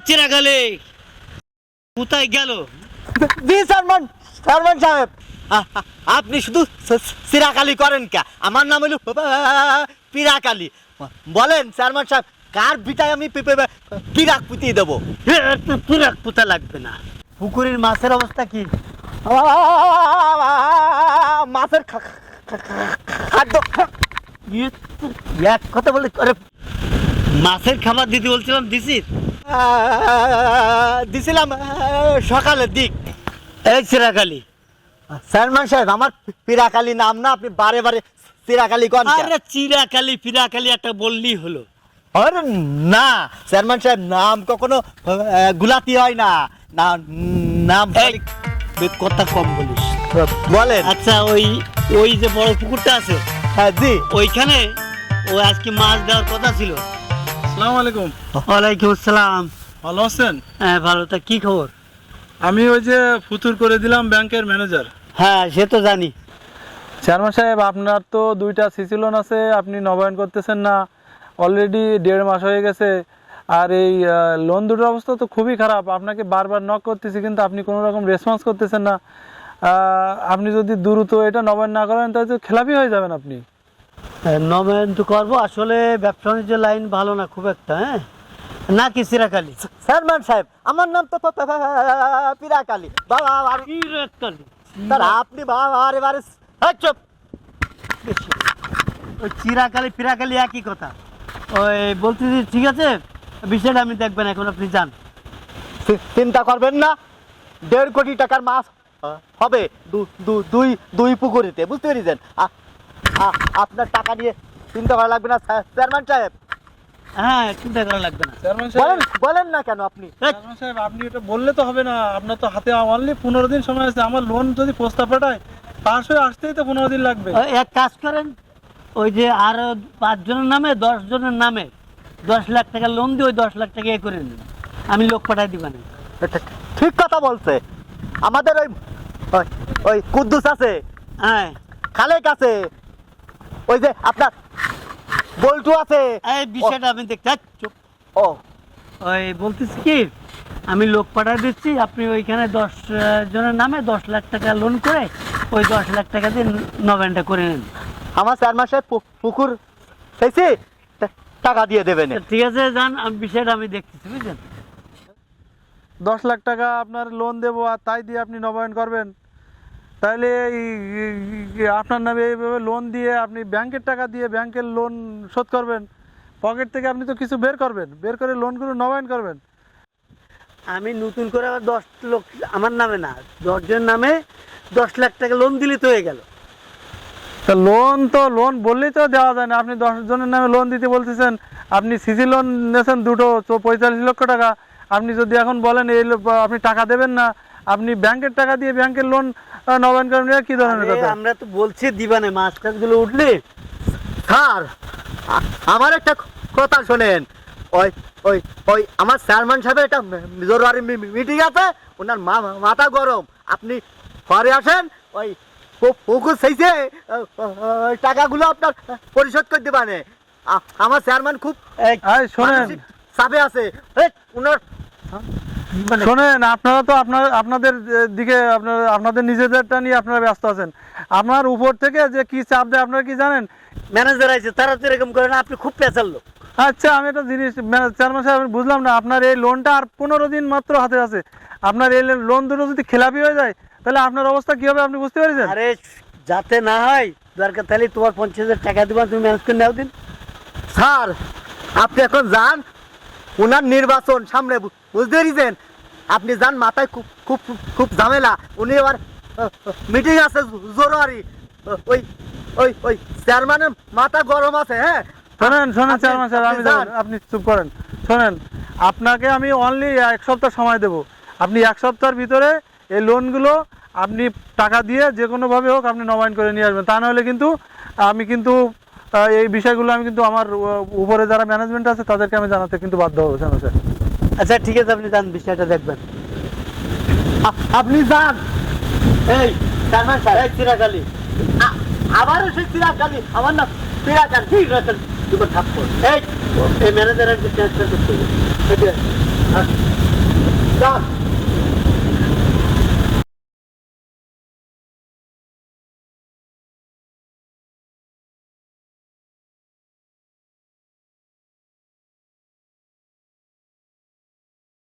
চিরাগালে কোথায় গেল? জি চেয়ারম্যান সাহেব, আপনি শুধু চিরাকালি করেন কে? আমার নাম হলো পিরাকালি। বলেন চেয়ারম্যান সাহেব, কার বিটায় আমি পিরাক পুঁতিয়ে দেবো? পিরাক পোতা লাগবে না। পুকুরের মাছের অবস্থা কি? মাছের খাদ্য এক কথা বলে মাছের খাবার দিতে বলছিলাম, দিছিস? দিছিলাম সকালের দিক। এই চিরাগালি, চেয়ারম্যান সাহেব, আমার পিরাকালি নাম না, আপনি বারে বারে চিরাকালি করেন কেন? আরে চিরাকালি ফিরাকালি একটা বললেই হলো। আরে না চেয়ারম্যান সাহেব, নাম কখনো গুলাতি হয় না। নাম কথা কম বলিস। বলেন। আচ্ছা, ওই যে বড় পুকুরটা আছে, হ্যাঁ জি, ওইখানে ও আজকে মাছ দেওয়ার কথা ছিল। আসসালামু আলাইকুম। ওয়ালাইকুম আসসালাম। ভালো আছেন? হ্যাঁ ভালো। তা কি খবর? আমি ওই যে ফুতুর করে দিলাম ব্যাংকের ম্যানেজার। হ্যাঁ সে তো জানি। চেয়ারম্যান সাহেব, আপনার তো 2টা সিসি লোন আছে, আপনি নবায়ন করতেছেন না। অলরেডি 1.5 মাস হয়ে গেছে। আর এই লোন দুটোর অবস্থা তো খুবই খারাপ। আপনাকে বারবার নক করতেছি, কিন্তু আপনি কোনো রকম রেসপন্স করতেছেন না। আপনি যদি দ্রুত এটা নবায়ন না করেন তাহলে তো খেলাপি হয়ে যাবেন আপনি। নবায়ন তো করবো, আসলে ব্যবসা বাণিজ্য লাইন ভালো না খুব একটা। হ্যাঁ না কি চিরাকালি? চেয়ারম্যান সাহেব, আমার নাম তো পিরাকালি। চিরাকালি স্যার আপনি বারে বারে চুপ। ওই চিরাকালি ফিরাকালি একই কথা। ওই বলতেছি, ঠিক আছে, বিষয়টা আমি দেখবেন, এখন আপনি যান। চিন্তা করবেন না, 1.5 কোটি টাকার মাছ হবে দুই পুকুরিতে, বুঝতে পেরেছেন? আপনার টাকা নিয়ে চিন্তা করা লাগবে না চেয়ারম্যান সাহেব। হ্যাঁ চিন্তা করা লাগবে না। চেয়ারম্যান সাহেব, বলেন না কেন আপনি? চেয়ারম্যান সাহেব, আপনি এটা বললে তো হবে না। আপনার তো হাতে অনলি 15 দিন সময় আছে। আমার লোন যদি প্রস্তাব পাঠায়, পাস হয়ে আসতেই তো 15 দিন লাগবে। এক কাজ করেন, ওই যে আরো 5 জনের নামে 10 জনের নামে 10 লাখ টাকা লোন দিয়ে ওই 10 লাখ টাকা এ করে নিন, আমি লোক পাঠাই দিবানে। ঠিক কথা বলছে। আমাদের ওই কুদ্দুস আছে, হ্যাঁ খালেক আছে, ওই যে আপনার বল্টু আছে। এই বিষয়টা আমি দেখতে চুপ। ও ওই বলতেছি কি, আমি লোক পাঠাই দিচ্ছি, আপনি ওইখানে 10 জনের নামে 10 লাখ টাকা লোন করে ওই 10 লাখ টাকা দিয়ে নবায়নটা করে নিন। আমার চেয়ারম্যান সাহেব পুকুর চাইছি, টাকা দিয়ে দেবেন। ঠিক আছে যান, আমি বিষয়টা আমি দেখতেছি, বুঝলেন? 10 লাখ টাকা আপনার লোন দেবো, আর তাই দিয়ে আপনি নবায়ন করবেন? তাহলে আপনার নামে এইভাবে লোন দিয়ে আপনি ব্যাংকের টাকা দিয়ে ব্যাংকের লোন শোধ করবেন? পকেট থেকে আপনি তো কিছু বের করবেন, বের করে লোনগুলো নবায়ন করবেন। আমি নতুন করে আবার 10 লোক আমার নামে না, 10 জনের নামে 10 লাখ টাকা লোন দিলে তো হয়ে গেল। তা লোন বললেই তো দেওয়া যায় না। আপনি 10 জনের নামে লোন দিতে বলতেছেন, আপনি সিসি লোন নিয়েছেন দুটো, তো 45 লক্ষ টাকা। আপনি যদি এখন বলেন আপনি টাকা দেবেন না, আপনি ব্যাংকের টাকা দিয়ে ব্যাংকের লোন নবায়ন করেন, কি ধরনের কথা? আমরা তো বলছি দিবানে, মাছ টাছগুলো উঠলে। স্যার আমার একটা কথা শোনেন। ওই ওই ওই আমার চেয়ারম্যান সাহেবের একটা জরুরি মিটিং আছে, ওনার মাথা গরম। আপনি ঘরে আসেন, ওই পুকুর চাইছে টাকাগুলো আপনার পরিশোধ করে দেবানে। আমার চেয়ারম্যান খুব শোনেন, চাপে আছে ওনার। শোনেন, আপনারা তো আপনাদের দিকে আপনাদের নিজেদেরটা নিয়ে আপনারা ব্যস্ত আছেন। আপনার উপর থেকে যে কি চাপ দেয় আপনারা কি জানেন? ম্যানেজার আছে, তারা তো এরকম করে না, আপনি খুব পেঁচাল লোক। আচ্ছা, আমি একটা জিনিস চেয়ারম্যান সাহেব বুঝলাম না, আপনার এই লোনটা আর 15 দিন মাত্র হাতে আছে। আপনার এই লোন দুটো যদি খেলাপি হয়ে যায়, তাহলে আপনার অবস্থা কি হবে আপনি বুঝতে পেরেছেন? আরে যাতে না হয়, দরকার তাহলে তোমার 50,000 টাকা দিবা, তুমি ম্যানেজ করে নাও দিন। স্যার আপনি এখন যান, ওনার নির্বাচন সামনে, বুঝতে পেরেছেন? আপনি যান, মাথায় খুব খুব খুব ঝামেলা। উনি এবার মিটিং আছে জরুরি, ওই ওই ওই চেয়ারম্যানের মাথা গরম আছে। হ্যাঁ শোনেন চেয়ারম্যান সাহেব, আপনি চুপ করেন। শোনেন, আপনাকে আমি অনলি 1 সপ্তাহ সময় দেব। আপনি 1 সপ্তাহের ভিতরে এই লোনগুলো আপনি টাকা দিয়ে যে কোনোভাবে হোক আপনি নবায়ন করে নিয়ে আসবেন। তা নাহলে কিন্তু আমি কিন্তু এই বিষয়গুলো আমি কিন্তু আমার উপরে যারা ম্যানেজমেন্ট আছে তাদেরকে আমি জানাতে কিন্তু বাধ্য হবো। স্যার আচ্ছা ঠিক আছে, আপনি যান, বিষয়টা দেখবেন। আপনি যান। এই চেয়ারম্যান সাহেব, চিরাকালি আবারও সেই চিরাকালি, আমার না চিরাকালি। ঠিক আছে, দুটো থাপ্পড়। এই ম্যানেজারের ট্রান্সফার করতে হবে। যান